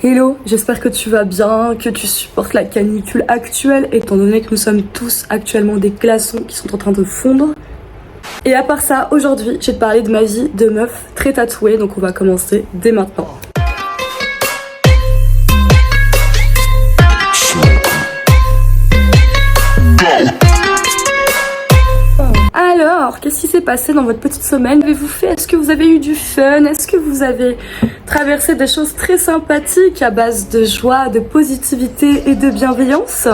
Hello, j'espère que tu vas bien, que tu supportes la canicule actuelle, étant donné que nous sommes tous actuellement des glaçons qui sont en train de fondre. Et à part ça, aujourd'hui, je vais te parler de ma vie de meuf très tatouée, donc on va commencer dès maintenant. Alors, qu'est-ce qui s'est passé dans votre petite semaine? Qu'avez-vous fait? Est-ce que vous avez eu du fun? Est-ce que vous avez traversé des choses très sympathiques à base de joie, de positivité et de bienveillance?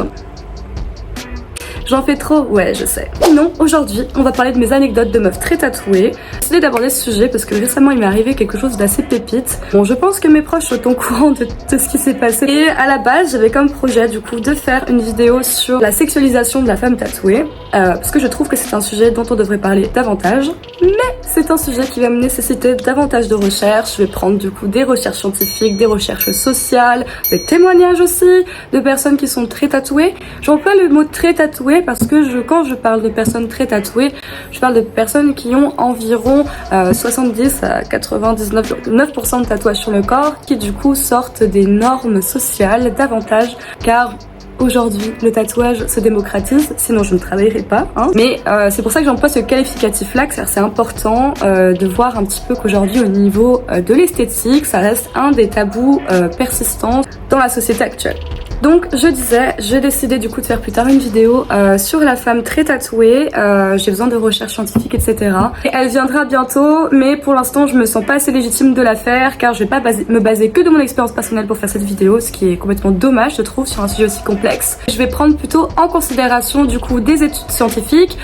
J'en fais trop? Ouais, je sais. Non, aujourd'hui, on va parler de mes anecdotes de meufs très tatouées. J'ai décidé d'aborder ce sujet parce que récemment, il m'est arrivé quelque chose d'assez pépite. Bon, je pense que mes proches sont au courant de ce qui s'est passé. Et à la base, j'avais comme projet, du coup, de faire une vidéo sur la sexualisation de la femme tatouée. Parce que je trouve que c'est un sujet dont on devrait parler davantage. Mais c'est un sujet qui va me nécessiter davantage de recherches. Je vais prendre, du coup, des recherches scientifiques, des recherches sociales, des témoignages aussi de personnes qui sont très tatouées. J'emploie le mot très tatoué parce que quand je parle de personnes très tatouées, je parle de personnes qui ont environ 70 à 99% de tatouages sur le corps, qui du coup sortent des normes sociales davantage, car aujourd'hui, le tatouage se démocratise, sinon je ne travaillerai pas. Hein. Mais c'est pour ça que j'emploie ce qualificatif-là, car c'est important de voir un petit peu qu'aujourd'hui, au niveau de l'esthétique, ça reste un des tabous persistants dans la société actuelle. Donc je disais, j'ai décidé du coup de faire plus tard une vidéo sur la femme très tatouée. J'ai besoin de recherches scientifiques, etc. Et elle viendra bientôt, mais pour l'instant je me sens pas assez légitime de la faire, car je vais pas me baser que de mon expérience personnelle pour faire cette vidéo, ce qui est complètement dommage je trouve sur un sujet aussi complexe. Je vais prendre plutôt en considération du coup des études scientifiques,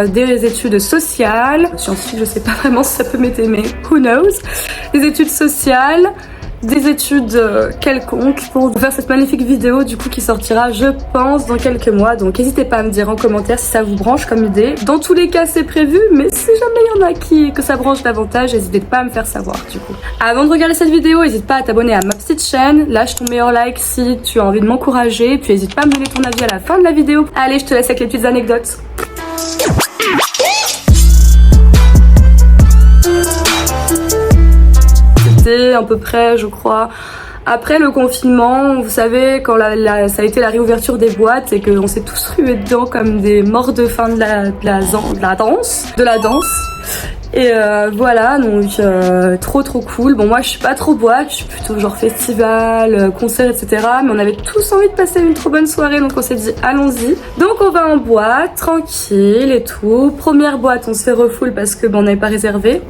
des études sociales, scientifiques je sais pas vraiment si ça peut m'aider mais who knows, des études sociales, des études quelconques pour faire cette magnifique vidéo du coup qui sortira je pense dans quelques mois, donc n'hésitez pas à me dire en commentaire si ça vous branche comme idée. Dans tous les cas c'est prévu, mais si jamais il y en a que ça branche davantage, n'hésitez pas à me faire savoir du coup. Avant de regarder cette vidéo, n'hésite pas à t'abonner à ma petite chaîne, lâche ton meilleur like si tu as envie de m'encourager, puis n'hésite pas à me donner ton avis à la fin de la vidéo. Allez, je te laisse avec les petites anecdotes. À peu près je crois après le confinement, vous savez quand ça a été la réouverture des boîtes et qu'on s'est tous rués dedans comme des morts de faim de la danse et voilà donc trop cool. Bon moi je suis pas trop boîte, je suis plutôt genre festival, concert etc, mais on avait tous envie de passer une trop bonne soirée donc on s'est dit allons-y. Donc on va en boîte tranquille et tout. Première boîte on se fait refoule parce que on n'avait pas réservé.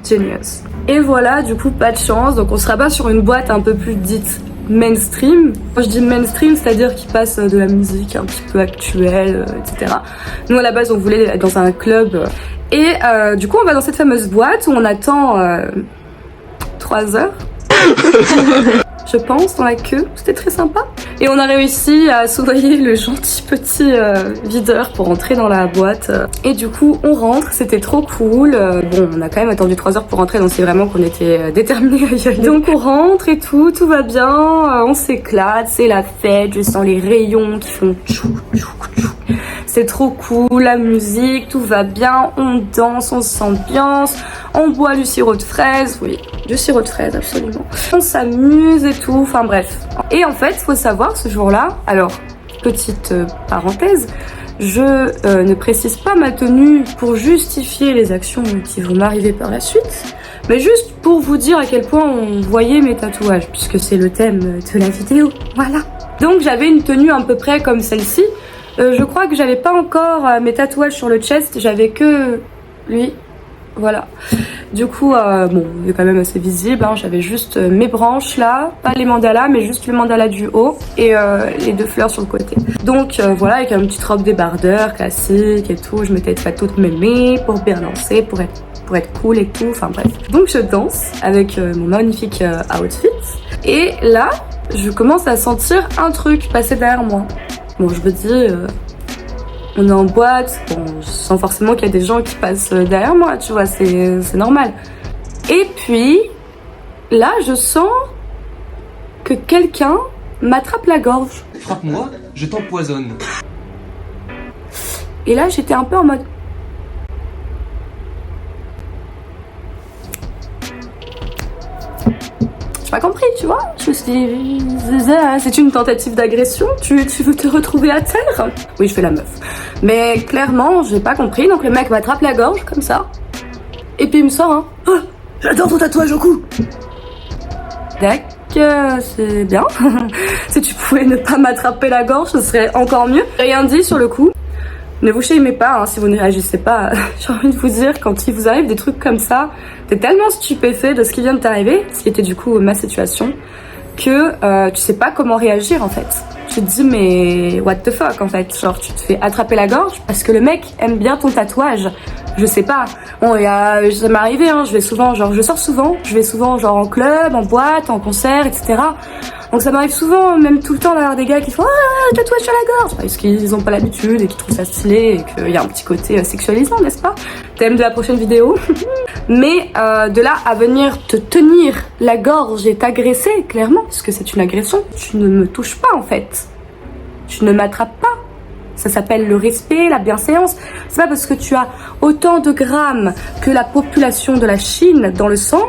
Genius. Et voilà, du coup, pas de chance. Donc, on se rabat sur une boîte un peu plus dite mainstream. Quand je dis mainstream, c'est-à-dire qu'il passe de la musique un petit peu actuelle, etc. Nous, à la base, on voulait être dans un club. Et du coup, on va dans cette fameuse boîte où on attend 3 heures. Je pense, dans la queue. C'était très sympa. Et on a réussi à soudoyer le gentil petit videur pour entrer dans la boîte. Et du coup, on rentre, c'était trop cool. Bon, on a quand même attendu 3 heures pour rentrer, donc c'est vraiment qu'on était déterminés à y aller. Donc on rentre et tout va bien, on s'éclate, c'est la fête, je sens les rayons qui font tchou tchou tchou. C'est trop cool, la musique, tout va bien, on danse, on s'ambiance, on boit du sirop de fraise, oui, du sirop de fraise, absolument. On s'amuse et tout, enfin bref. Et en fait, faut savoir, ce jour-là, alors, petite parenthèse, je ne précise pas ma tenue pour justifier les actions qui vont m'arriver par la suite, mais juste pour vous dire à quel point on voyait mes tatouages, puisque c'est le thème de la vidéo, voilà. Donc j'avais une tenue à peu près comme celle-ci. Je crois que j'avais pas encore mes tatouages sur le chest, j'avais que lui, voilà. Du coup, bon, il est quand même assez visible, hein. J'avais juste mes branches là, pas les mandalas, mais juste le mandala du haut et les 2 fleurs sur le côté. Donc voilà, avec une petite robe débardeur classique et tout, je m'étais faite toute mémée pour bien danser, pour être cool et tout, enfin bref. Donc je danse avec mon magnifique outfit et là, je commence à sentir un truc passer derrière moi. Bon, je me dis, on est en boîte, bon, je sens forcément qu'il y a des gens qui passent derrière moi, tu vois, c'est normal. Et puis, là, je sens que quelqu'un m'attrape la gorge. Frappe-moi, je t'empoisonne. Et là, j'étais un peu en mode... j'ai pas compris, tu vois. Je me suis dit, c'est une tentative d'agression, tu veux te retrouver à terre? Oui, je fais la meuf. Mais clairement, j'ai pas compris, donc le mec m'attrape la gorge, comme ça. Et puis il me sort un, oh, j'adore ton tatouage au cou. D'accord, c'est bien. Si tu pouvais ne pas m'attraper la gorge, ce serait encore mieux. Rien dit sur le coup. Ne vous shamez pas, hein, si vous ne réagissez pas. J'ai envie de vous dire, quand il vous arrive des trucs comme ça, t'es tellement stupéfait de ce qui vient de t'arriver, ce qui était du coup ma situation, que tu sais pas comment réagir en fait. Tu te dis mais what the fuck en fait, genre tu te fais attraper la gorge parce que le mec aime bien ton tatouage. Je sais pas. Bon, ça m'est arrivé, hein, je vais souvent genre en club, en boîte, en concert, etc. Donc ça m'arrive souvent, même tout le temps, d'avoir des gars qui font ah, tatouage sur la gorge, parce qu'ils ont pas l'habitude et qu'ils trouvent ça stylé et qu'il y a un petit côté sexualisant, n'est-ce pas? Thème de la prochaine vidéo. Mais de là à venir te tenir la gorge et t'agresser, clairement, parce que c'est une agression, tu ne me touches pas en fait. Tu ne m'attrapes pas. Ça s'appelle le respect, la bienséance. C'est pas parce que tu as autant de grammes que la population de la Chine dans le sang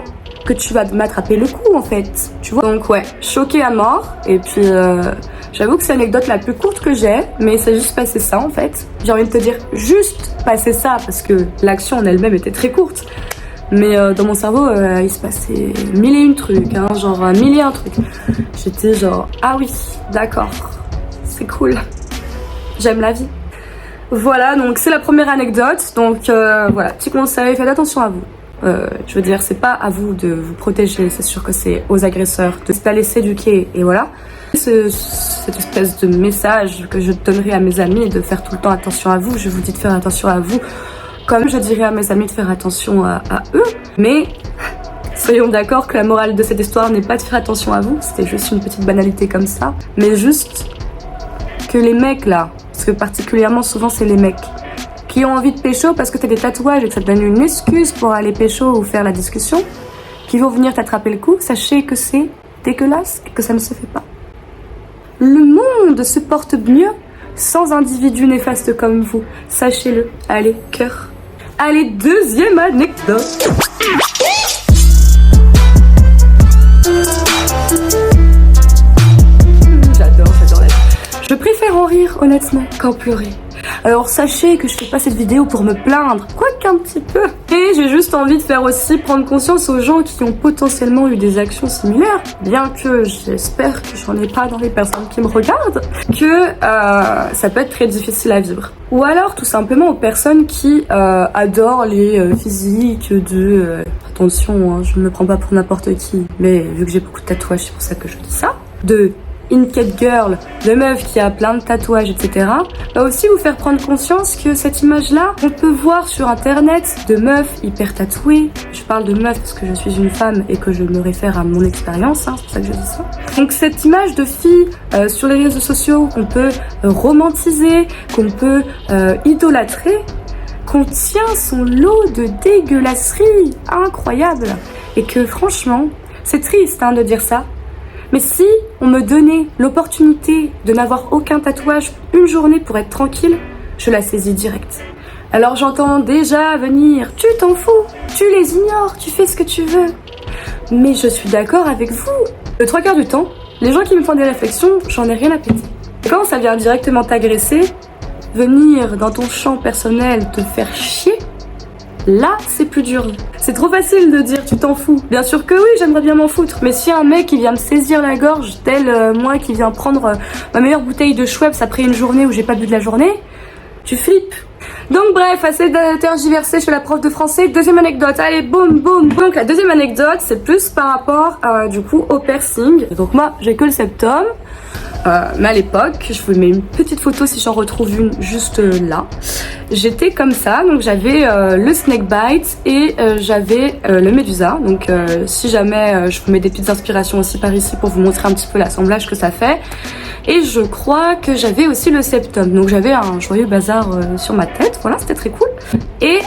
que tu vas m'attraper le cou en fait, tu vois. Donc ouais, choquée à mort. Et puis j'avoue que c'est l'anecdote la plus courte que j'ai, mais c'est juste passé ça en fait. J'ai envie de te dire juste passer ça parce que l'action en elle-même était très courte. Mais dans mon cerveau, il se passait mille et une trucs, hein, genre mille et un trucs. J'étais genre, ah oui, d'accord, c'est cool, j'aime la vie. Voilà, donc c'est la première anecdote. Donc voilà, petit conseil, faites attention à vous. Je veux dire, c'est pas à vous de vous protéger, c'est sûr que c'est aux agresseurs de se pas laisser éduquer, et voilà. Cette espèce de message que je donnerai à mes amis de faire tout le temps attention à vous, je vous dis de faire attention à vous, comme je dirais à mes amis de faire attention à eux. Mais soyons d'accord que la morale de cette histoire n'est pas de faire attention à vous, c'était juste une petite banalité comme ça, mais juste que les mecs là, parce que particulièrement souvent c'est les mecs qui ont envie de pécho parce que t'as des tatouages et que ça te donne une excuse pour aller pécho ou faire la discussion, qui vont venir t'attraper le cou, sachez que c'est dégueulasse et que ça ne se fait pas. Le monde se porte mieux sans individus néfastes comme vous, sachez-le. Allez, cœur. Allez, deuxième anecdote. J'adore la vie. Je préfère en rire honnêtement qu'en pleurer. Alors sachez que je fais pas cette vidéo pour me plaindre, quoique un petit peu. Et j'ai juste envie de faire aussi prendre conscience aux gens qui ont potentiellement eu des actions similaires, bien que j'espère que j'en ai pas dans les personnes qui me regardent, que ça peut être très difficile à vivre. Ou alors tout simplement aux personnes qui adorent les physiques de... attention, hein, je ne me prends pas pour n'importe qui, mais vu que j'ai beaucoup de tatouages, c'est pour ça que je dis ça. De Incat Girl, de meuf qui a plein de tatouages, etc. va aussi vous faire prendre conscience que cette image-là, on peut voir sur internet de meufs hyper tatouées. Je parle de meufs parce que je suis une femme et que je me réfère à mon expérience, hein, c'est pour ça que je dis ça. Donc cette image de fille sur les réseaux sociaux qu'on peut romantiser, qu'on peut idolâtrer, contient son lot de dégueulasseries incroyables. Et que franchement, c'est triste hein, de dire ça, mais si on me donnait l'opportunité de n'avoir aucun tatouage une journée pour être tranquille, je la saisis direct. Alors j'entends déjà venir, tu t'en fous, tu les ignores, tu fais ce que tu veux. Mais je suis d'accord avec vous. Le 3/4 du temps, les gens qui me font des réflexions, j'en ai rien à péter. Et quand ça vient directement t'agresser, venir dans ton champ personnel te faire chier, là, c'est plus dur. C'est trop facile de dire tu t'en fous. Bien sûr que oui, j'aimerais bien m'en foutre. Mais si un mec qui vient me saisir la gorge, tel moi qui vient prendre ma meilleure bouteille de Schweppes après une journée où j'ai pas bu de la journée, tu flippes. Donc bref, assez de tergiverser chez la prof de français. Deuxième anecdote, allez boum boum. Donc la deuxième anecdote, c'est plus par rapport du coup au piercing. Donc moi, j'ai que le septum. Mais à l'époque, je vous mets une petite photo si j'en retrouve une juste là. J'étais comme ça, donc j'avais le snakebite et j'avais le médusa. Donc si jamais je vous mets des petites inspirations aussi par ici pour vous montrer un petit peu l'assemblage que ça fait. Et je crois que j'avais aussi le septum, donc j'avais un joyeux bazar sur ma tête, voilà, c'était très cool. Et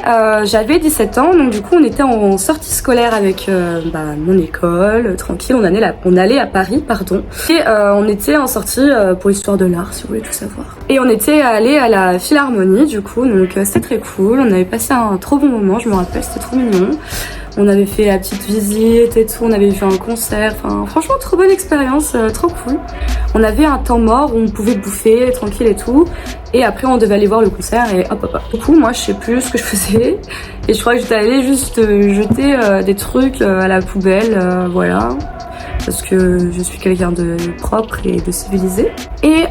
j'avais 17 ans, donc du coup on était en sortie scolaire avec mon école, tranquille, on allait à Paris, pardon. Et on était en sortie pour l'histoire de l'art, si vous voulez tout savoir. Et on était allé à la Philharmonie, du coup, donc c'était très cool, on avait passé un trop bon moment, je me rappelle, c'était trop mignon. On avait fait la petite visite et tout, on avait vu un concert, enfin franchement trop bonne expérience, trop cool. On avait un temps mort où on pouvait bouffer tranquille et tout, et après on devait aller voir le concert et hop hop hop. Du coup moi je sais plus ce que je faisais, et je crois que j'étais allée juste jeter des trucs à la poubelle, voilà. Parce que je suis quelqu'un de propre et de civilisé. Et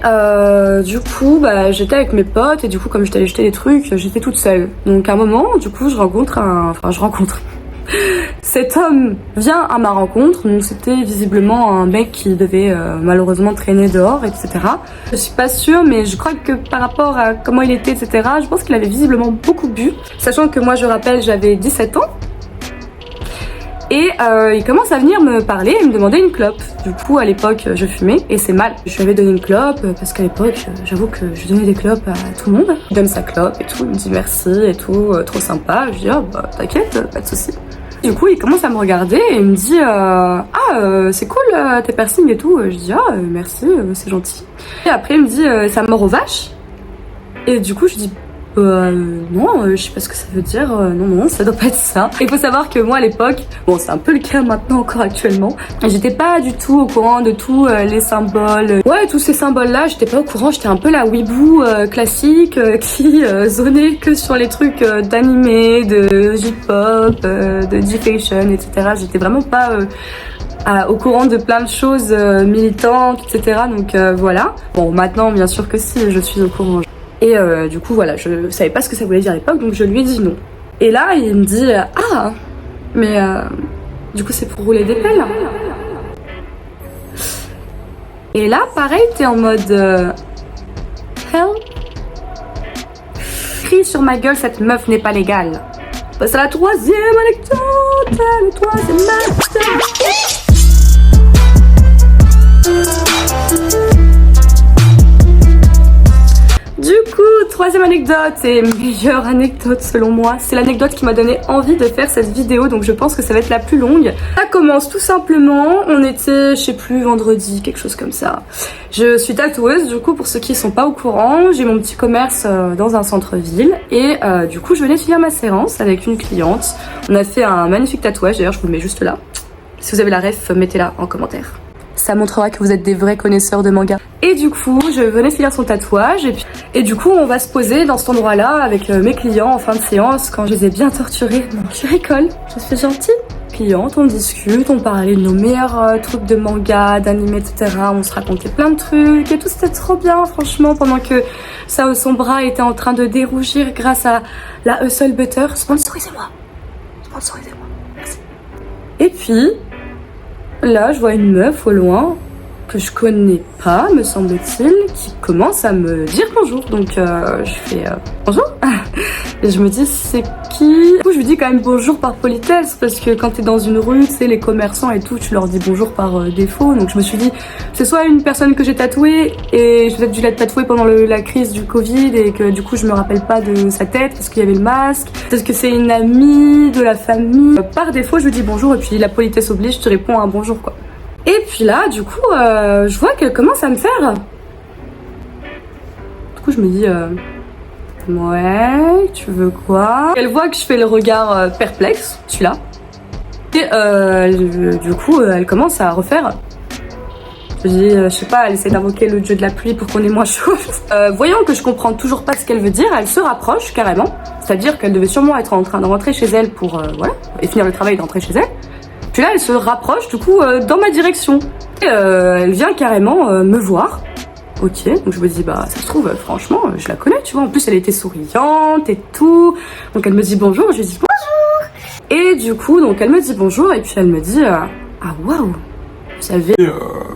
du coup, bah, j'étais avec mes potes et du coup, comme j'étais allée jeter des trucs, j'étais toute seule. Donc à un moment, du coup, je rencontre cet homme vient à ma rencontre, donc c'était visiblement un mec qui devait malheureusement traîner dehors, etc. Je suis pas sûre, mais je crois que par rapport à comment il était, etc., je pense qu'il avait visiblement beaucoup bu. Sachant que moi, je rappelle, j'avais 17 ans. Et il commence à venir me parler et me demander une clope. Du coup, à l'époque, je fumais et c'est mal. Je lui avais donné une clope parce qu'à l'époque, j'avoue que je donnais des clopes à tout le monde. Il donne sa clope et tout, il me dit merci et tout, trop sympa. Je dis, oh, bah t'inquiète, pas de soucis. Du coup, il commence à me regarder et il me dit c'est cool tes piercings et tout. Je dis merci, c'est gentil. Et après, il me dit ça mord aux vaches. Et du coup, je dis non, je sais pas ce que ça veut dire, non, ça doit pas être ça. Il faut savoir que moi à l'époque, bon c'est un peu le cas maintenant encore actuellement, j'étais pas du tout au courant de tous les symboles. Ouais, tous ces symboles là, j'étais pas au courant, j'étais un peu la weeboo classique qui zonait que sur les trucs d'animé, de J-pop, de J-fashion, etc. J'étais vraiment pas au courant de plein de choses militantes, etc. Donc voilà. Bon, maintenant bien sûr que si, je suis au courant. Et du coup voilà, je savais pas ce que ça voulait dire à l'époque, donc je lui ai dit non. Et là il me dit mais du coup c'est pour rouler des pelles. Et là pareil t'es en mode hell. Crie sur ma gueule, cette meuf n'est pas légale. Passe à la troisième anecdote, le troisième anecdote. Du coup, troisième anecdote et meilleure anecdote selon moi, c'est l'anecdote qui m'a donné envie de faire cette vidéo, donc je pense que ça va être la plus longue. Ça commence tout simplement, on était, je sais plus, vendredi, quelque chose comme ça. Je suis tatoueuse, du coup pour ceux qui sont pas au courant, j'ai mon petit commerce dans un centre-ville et du coup je venais finir ma séance avec une cliente. On a fait un magnifique tatouage, d'ailleurs je vous le mets juste là. Si vous avez la ref, mettez-la en commentaire. Ça montrera que vous êtes des vrais connaisseurs de manga. Et du coup, je venais finir son tatouage et du coup, on va se poser dans cet endroit-là avec mes clients en fin de séance quand je les ai bien torturés. Non, je rigole, je suis gentille. Cliente, on discute, on parlait de nos meilleurs trucs de manga, d'anime, etc. On se racontait plein de trucs et tout, c'était trop bien, franchement, pendant que son bras était en train de dérougir grâce à la Hustle Butter. Sponsorisez-moi. Sponsorisez-moi. Merci. Et puis, là, je vois une meuf au loin que je connais pas, me semble-t-il, qui commence à me dire bonjour. Donc je fais bonjour. Et je me dis c'est qui? Du coup, je lui dis quand même bonjour par politesse parce que quand t'es dans une rue, tu sais, les commerçants et tout, tu leur dis bonjour par défaut. Donc je me suis dit c'est soit une personne que j'ai tatouée et j'ai peut-être dû la tatouer pendant la crise du Covid et que du coup je me rappelle pas de sa tête parce qu'il y avait le masque. Peut-être que c'est une amie de la famille. Par défaut, je lui dis bonjour et puis la politesse oblige, je te réponds un bonjour quoi. Et puis là, du coup, je vois qu'elle commence à me faire. Du coup, je me dis, ouais, tu veux quoi? Elle voit que je fais le regard perplexe, celui-là. Et du coup, elle commence à refaire. Je dis, je sais pas, elle essaie d'invoquer le dieu de la pluie pour qu'on ait moins chaud. Voyant que je comprends toujours pas ce qu'elle veut dire, elle se rapproche carrément. C'est-à-dire qu'elle devait sûrement être en train de rentrer chez elle pour, voilà, et finir le travail et rentrer chez elle. Puis là, elle se rapproche du coup dans ma direction. Et elle vient carrément me voir. Ok, donc je me dis, bah ça se trouve, franchement, je la connais, tu vois. En plus, elle était souriante et tout. Donc elle me dit bonjour, je lui dis bonjour. Et du coup, donc elle me dit bonjour et puis elle me dit, ah waouh, vous avez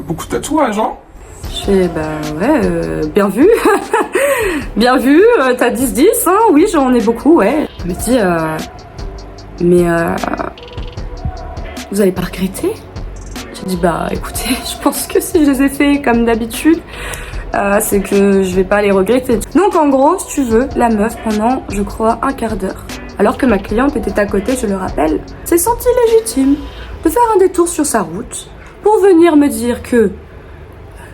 beaucoup de tatouages, hein? Je fais, bah ouais, bien vu. Bien vu, t'as 10-10, hein, oui, j'en ai beaucoup, ouais. Elle me dit, mais vous allez pas regretter? J'ai dit bah écoutez, je pense que si je les ai fait comme d'habitude, c'est que je vais pas les regretter. Donc en gros, si tu veux, la meuf pendant, je crois, un quart d'heure, alors que ma cliente était à côté, je le rappelle, s'est sentie légitime de faire un détour sur sa route pour venir me dire que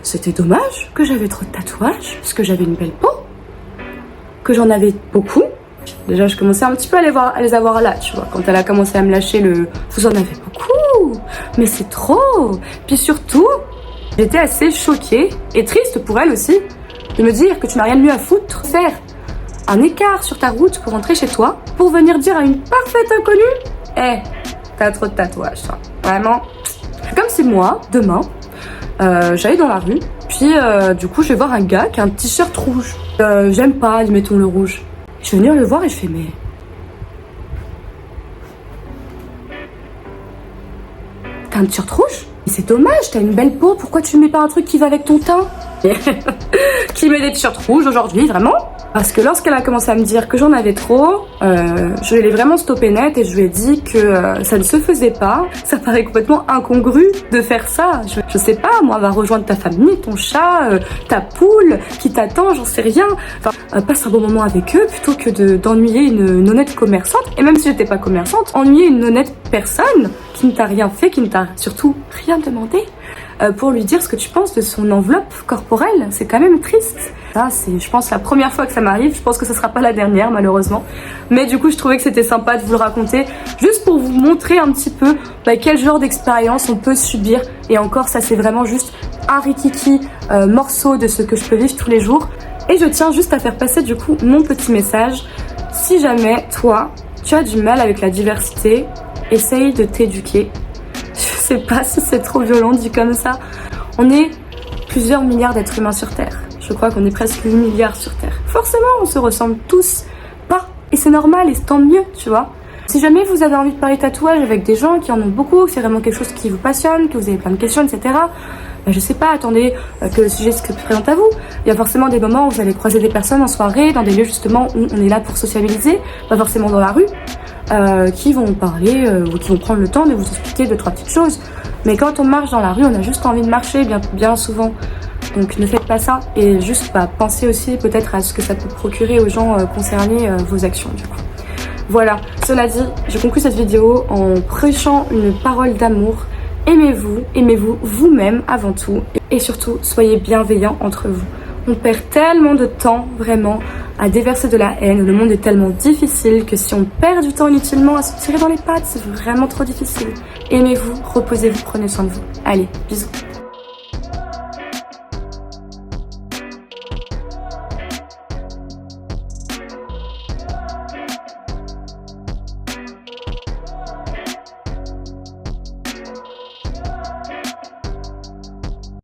c'était dommage que j'avais trop de tatouages, parce que j'avais une belle peau, que j'en avais beaucoup, Déjà, je commençais un petit peu à les avoir là, tu vois. Quand elle a commencé à me lâcher le « vous en avez beaucoup, mais c'est trop ». Puis surtout, j'étais assez choquée et triste pour elle aussi de me dire que tu n'as rien de mieux à foutre. Faire un écart sur ta route pour rentrer chez toi, pour venir dire à une parfaite inconnue « t'as trop de tatouages, toi. Vraiment. » Comme si moi, demain, j'allais dans la rue, puis du coup, je vais voir un gars qui a un t-shirt rouge. J'aime pas, admettons, le rouge. Je vais venir le voir et je fais mais... T'as un t-shirt rouge? Mais c'est dommage, t'as une belle peau, pourquoi tu mets pas un truc qui va avec ton teint? Qui met des t-shirts rouges aujourd'hui, vraiment? Parce que lorsqu'elle a commencé à me dire que j'en avais trop, je l'ai vraiment stoppé net et je lui ai dit que ça ne se faisait pas. Ça paraît complètement incongru de faire ça. Je sais pas, moi, va rejoindre ta famille, ton chat, ta poule qui t'attend, j'en sais rien. Enfin, passe un bon moment avec eux plutôt que d'ennuyer une honnête commerçante. Et même si j'étais pas commerçante, ennuyer une honnête personne qui ne t'a rien fait, qui ne t'a surtout rien demandé. Pour lui dire ce que tu penses de son enveloppe corporelle. C'est quand même triste. Ça, c'est, je pense, la première fois que ça m'arrive. Je pense que ce sera pas la dernière, malheureusement. Mais du coup, je trouvais que c'était sympa de vous le raconter, juste pour vous montrer un petit peu quel genre d'expérience on peut subir. Et encore, ça, c'est vraiment juste un rikiki morceau de ce que je peux vivre tous les jours. Et je tiens juste à faire passer, du coup, mon petit message. Si jamais, toi, tu as du mal avec la diversité, essaye de t'éduquer. Je sais pas si c'est trop violent dit comme ça. On est plusieurs milliards d'êtres humains sur Terre. Je crois qu'on est presque 8 milliards sur Terre. Forcément, on se ressemble tous pas. Et c'est normal et c'est tant mieux, tu vois. Si jamais vous avez envie de parler tatouage avec des gens qui en ont beaucoup, que c'est vraiment quelque chose qui vous passionne, que vous avez plein de questions, etc. Je sais pas, attendez que le sujet se présente à vous. Il y a forcément des moments où vous allez croiser des personnes en soirée, dans des lieux justement où on est là pour sociabiliser, pas forcément dans la rue. Qui vont parler ou qui vont prendre le temps de vous expliquer 2-3 petites choses. Mais quand on marche dans la rue, on a juste envie de marcher bien souvent. Donc ne faites pas ça et juste pensez aussi peut-être à ce que ça peut procurer aux gens concernés vos actions du coup. Voilà, cela dit, je conclue cette vidéo en prêchant une parole d'amour. Aimez-vous vous-même avant tout et surtout soyez bienveillants entre vous. On perd tellement de temps vraiment à déverser de la haine. Le monde est tellement difficile que si on perd du temps inutilement à se tirer dans les pattes, c'est vraiment trop difficile. Aimez-vous, reposez-vous, prenez soin de vous. Allez, bisous.